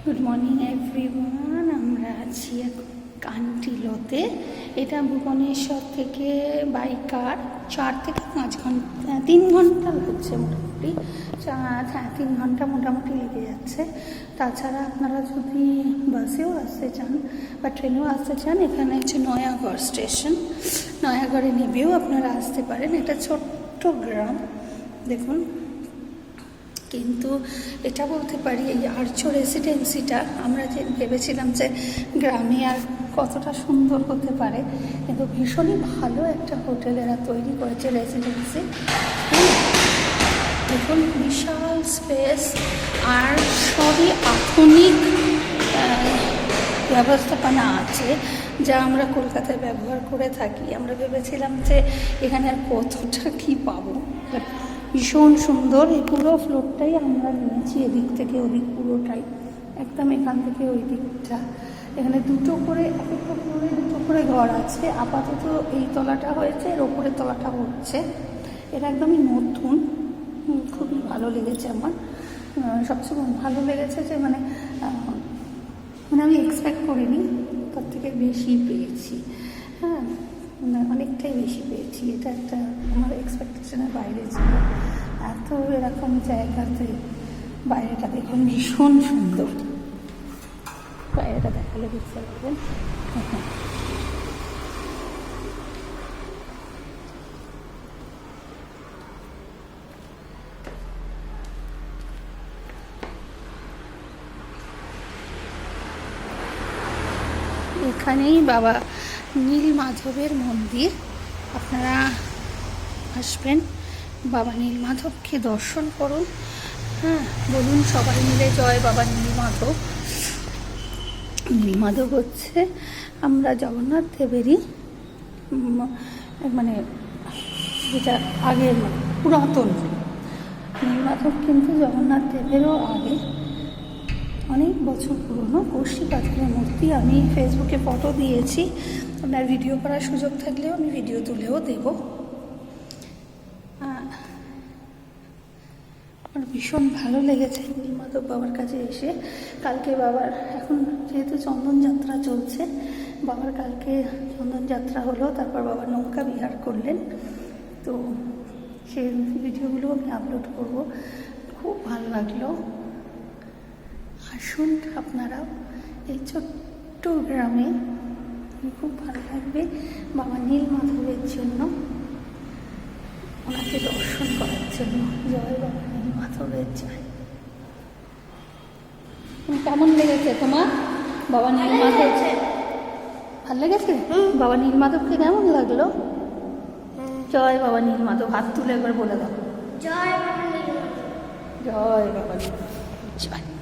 Good morning everyone. আমরা আছি কান্টিলোতে। এটা ভুবনেশ্বর থেকে বাই কার 4 থেকে 5 ঘন্টা 3 ঘন্টা লাগছে মোটামুটি। হ্যাঁ 3 ঘন্টা মোটামুটি লেগে যাচ্ছে। তাছাড়া আপনারা যদি বাসেও আসতে চান বা ট্রেনেও আসতে চান, এখানে হচ্ছে নয়াগড় স্টেশন, নয়াগড়ে নেবেও আপনারা আসতে পারেন। এটা ছোট্ট গ্রাম দেখুন, কিন্তু এটা বলতে পারি এই আর্চো রেসিডেন্সিটা আমরা যে ভেবেছিলাম যে গ্রামে আর কতটা সুন্দর হতে পারে, কিন্তু ভীষণই ভালো একটা হোটেল এরা তৈরি করেছে রেসিডেন্সি। দেখুন বিশাল স্পেস আর সবই আধুনিক ব্যবস্থাপনা আছে, যা আমরা কলকাতায় ব্যবহার করে থাকি। আমরা ভেবেছিলাম যে এখানে আর কতটা কী পাবো, ভীষণ সুন্দর। এই পুরো ফ্লোরটাই আমরা নিয়েছি, এদিক থেকে ওদিক পুরোটাই, একদম এখান থেকে ওই দিকটা। এখানে দুটো করে এক একটা ফ্লোরে দুটো করে ঘর আছে। আপাতত এই তলাটা হয়েছে, এর ওপরের তলাটা হচ্ছে। এটা একদমই নতুন, খুবই ভালো লেগেছে আমার। সবচেয়ে ভালো লেগেছে যে মানে আমি এক্সপেক্ট করিনি, তার থেকে বেশি পেয়েছি। হ্যাঁ অনেকটাই বেশি পেয়েছি। এটা একটা আমার এক্সপেকটেশনের বাইরে ছিল। এত এরকম জায়গাতে বাইরেটা দেখুন ভীষণ সুন্দর। বাইরেটা দেখালে বুঝতে পারবেন। এখানেই বাবা নীলমাধবের মন্দির। আপনারা আসবেন, বাবা নীলমাধবকে দর্শন করুন। হ্যাঁ বলুন সবাই মিলে জয় বাবা নীলমাধব। নীলমাধব হচ্ছে আমরা জগন্নাথ দেবেরই মানে যেটা আগের পুরাতন নীলমাধব, কিন্তু জগন্নাথ দেবেরও আগে, অনেক বছর পুরনো কষি পাথরের মূর্তি। আমি ফেসবুকে ফটো দিয়েছি, আপনার ভিডিও করার সুযোগ থাকলেও আমি ভিডিও তুলেও দেব। আমার ভীষণ ভালো লেগেছে নীলমাধব বাবার কাছে এসে। কালকে বাবার, এখন যেহেতু চন্দন যাত্রা চলছে, বাবার কালকে চন্দন যাত্রা হলো, তারপর বাবা নৌকা বিহার করলেন, তো সেই ভিডিওগুলো আমি আপলোড করব। খুব ভালো লাগলো। আসুন আপনারাও এই ছোট্ট গ্রামে, খুব ভালো লাগবে বাবা নীলমাধবের জন্য, ওনাকে দর্শন করার জন্য। জয় বাবা নীলমাধবের জয়। কেমন লেগেছে তোমার বাবা নীলমাধব? ভালো লেগেছে? বাবা নীলমাধবকে কেমন লাগলো? জয় বাবা নীলমাধব। হাত তুলে একবার বলে দাও জয় বাবা নীলমাধব। জয় বাবা নীলমাধব।